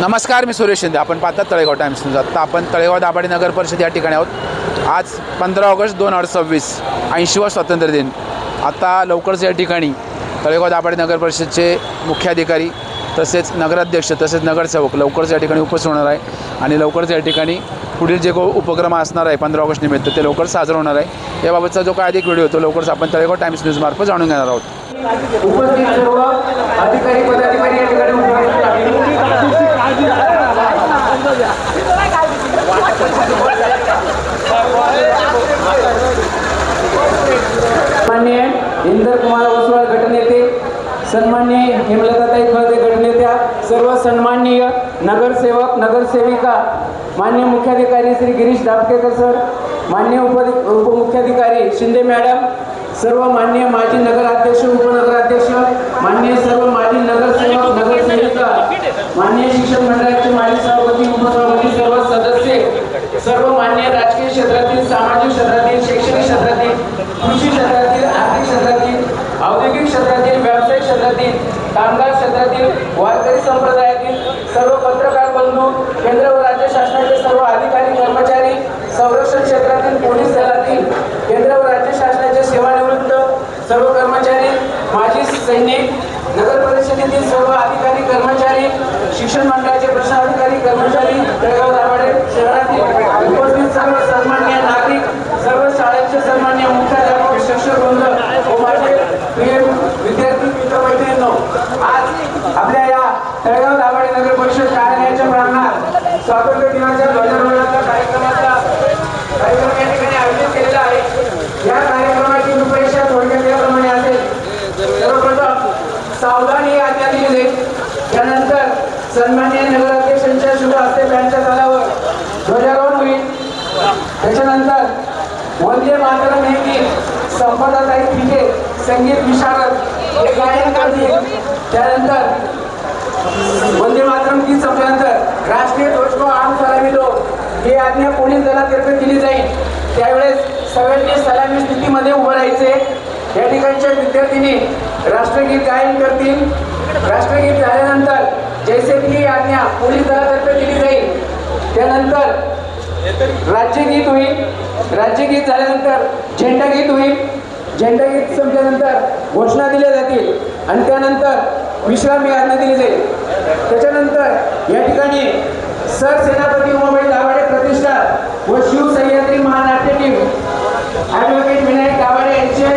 नमस्कार, मी सुरेश शिंदे. आपण पाहतात तळेगाव टाइम्स न्यूज. आत्ता आपण तळेगाव दाभाडे नगर परिषद या ठिकाणी आहोत. आज 15 ऑगस्ट 2026, 80वा स्वातंत्र्य दिन. आता लवकरच या ठिकाणी तळेगाव दाभाडे नगर परिषदचे मुख्याधिकारी तसेच नगराध्यक्ष तसेच नगरसेवक लवकरच या ठिकाणी उपस्थित होणार आहे आणि लवकरच या ठिकाणी पुढील जे उपक्रम असणार आहे 15 ऑगस्ट निमित्त ते लवकर साजरा होणार आहे. याबाबतचा जो काय अधिक व्हिडिओ तो लवकरच आपण तळेगाव टाइम्स न्यूज मार्फत जाणून घेणार आहोत. उपस्थित सर्व अधिकारी पदाधिकारी या ठिकाणी माननीय इंदर कुमार वसवाल गटनेते, सन्माननीय हेमलताताई खळदे गटनेत्या, सर्व सन्माननीय नगरसेवक नगरसेविका, माननीय मुख्याधिकारी श्री गिरीश दापकेकर सर, माननीय उपमुख्याधिकारी शिंदे मॅडम, सर्व माननीय माजी नगराध्यक्ष उपनगराध्यक्ष, माननीय सर्व माजी नगरसेवक नगरसेविका, माननीय शिक्षण मंडळाचे माजी सभापती उपसभापती, सर्व सदस्य, सर्व मान्य राजकीय क्षेत्रातील, सामाजिक क्षेत्रातील, शैक्षणिक क्षेत्रातील, कृषी क्षेत्रातील, आर्थिक क्षेत्रातील, औद्योगिक क्षेत्रातील, व्यावसायिक क्षेत्रातील, कामगार क्षेत्रातील, वारकरी संप्रदायातील सर्व पत्रकार बंधू, केंद्र व राज्य शासनाचे सर्व अधिकारी कर्मचारी, संरक्षण क्षेत्रातील, पोलीस दलातील, केंद्र व राज्य शासनाचे सेवानिवृत्त सर्व कर्मचारी, माजी सैनिक, नगर परिषदेतील सर्व अधिकारी कर्मचारी, शिक्षण मंडळाचे प्रशासनाधिकारी कर्मचारी, तळेगाव दाभाडे शहरातील उपस्थित सर्व सन्माननीय नागरिक, सर्व शाळेचे सन्माननीय मुख्याध्यापक, शिक्षक वृंद व माझे प्रिय विद्यार्थी मित्रमैत्रिणींनो, आज आपल्या या तळेगाव दाभाडे नगर परिषद कार्यालयाच्या प्रांगणात स्वातंत्र्य दिनाच्या ध्वजारोहणाचा कार्यक्रम या ठिकाणी आयोजित केलेला आहे. या कार्यक्रमाची रूपरेषा थोडक्यात याप्रमाणे असेल. सर्वप्रथम सावधान ही आज्ञा दिली जाईल. त्यानंतर सन्माननीय नगराध्यक्षांच्या शुभ हस्ते त्यांच्या तलावर ध्वजारोहण होईल. त्याच्यानंतर वंदे मातरम हे गीत संपदाताई पिके संगीत विशारद हे गायन करतील. त्यानंतर वंदे मातरम गीत संपल्यानंतर राष्ट्रीय ध्वज को आम सलामी दो ही आज्ञा पोलीस दलातर्फे दिली जाईल. त्यावेळेस सगळ्यांनी सलामी स्थितीमध्ये उभं राहायचे. या ठिकाणच्या विद्यार्थ्यांनी राष्ट्रगीत गायन करतील. राष्ट्रगीत झाल्यानंतर जैसे की ही आज्ञा पोलीस दलातर्फे दिली जाईल. त्यानंतर राज्यगीत होईल. राज्यगीत झाल्यानंतर झेंडागीत होईल. झेंडागीत संपल्यानंतर घोषणा दिल्या जातील आणि त्यानंतर विश्रामी आज्ञा दिली जाईल. त्याच्यानंतर या ठिकाणी सरसेनापती उमाबाई दाभाडे प्रतिष्ठान व शिवसह्याद्री महानाट्य टीम ॲडव्होकेट विनायक दाभाडे यांचे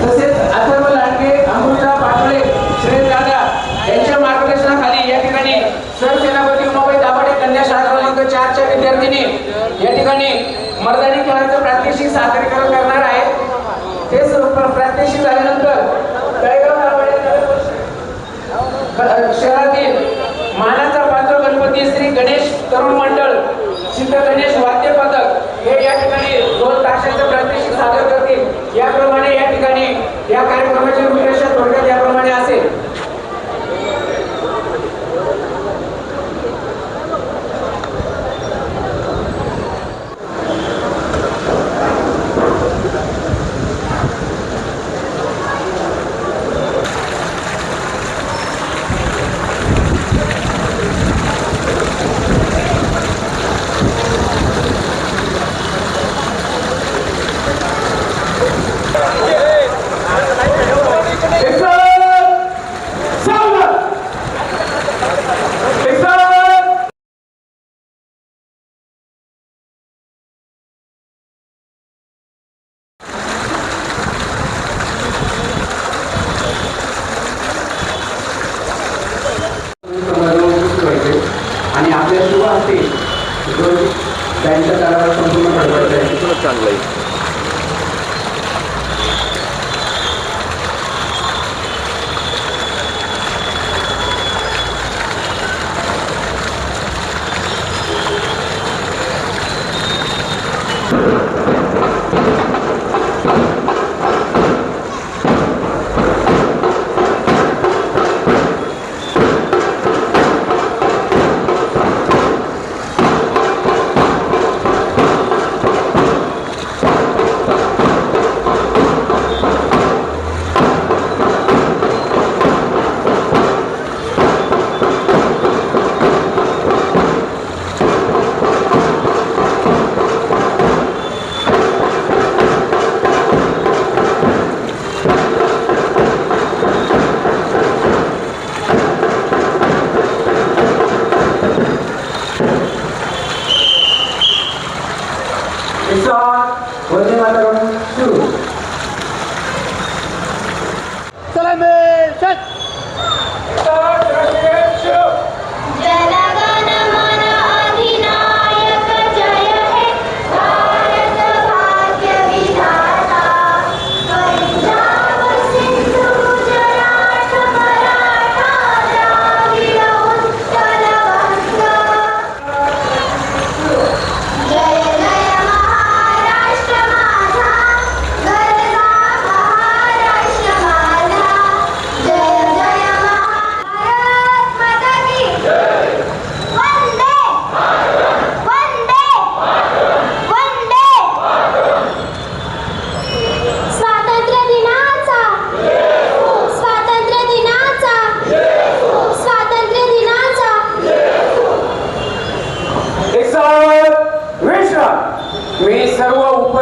तसेच अथर्व लांडगे, अमृतराव पाटोळे, श्रेय दादा यांच्या मार्गदर्शनाखाली या ठिकाणी सरसेनापती उमाबाई दाभाडे कन्या शाळा क्रमांक 4 च्या विद्यार्थिनी या ठिकाणी मर्दानी खेळाचं प्रात्यक्षिक सादरीकरण करणार आहे. ते प्रात्यक्षिक झाल्यानंतर तळेगाव दाभाडे शहरातील मानाचा पाचवा गणपती श्री गणेश तरुण मंडळ सिद्ध गणेश वाद्य पथक हे या ठिकाणी 2 तासाचं प्रात्यक्षिक सादर करतील. याप्रमाणे या ठिकाणी या कार्यक्रमाची रूपरेषा थोडक्यात याप्रमाणे असेल.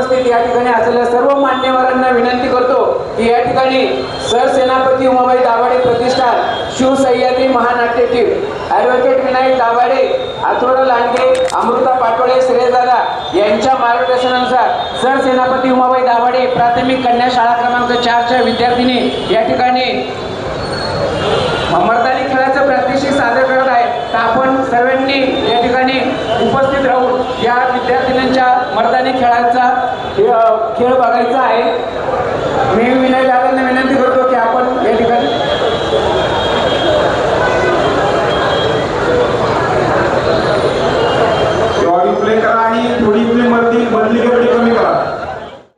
उपस्थित या ठिकाणी असलेल्या सर्व मान्यवरांना विनंती करतो की या ठिकाणी सरसेनापती उमाबाई दाभाडे प्रतिष्ठान शिवसह्याद्री महानाट्य टीम ॲडव्होकेट विनायक दाभाडे आथोडा लांडगे अमृता पाटोळे श्रेयदादा यांच्या मार्गदर्शनानुसार सरसेनापती उमाबाई दाभाडे प्राथमिक कन्या शाळा क्रमांक 4च्या विद्यार्थिनी या ठिकाणी मर्दानी खेळाचं प्रात्यक्षिक सादर करत आहे. तर आपण सर्वांनी या ठिकाणी उपस्थित राहून या विद्यार्थिनींच्या मर्दानी खेळाचा खेळ बघायचा आहे. मी विनय दादांना विनंती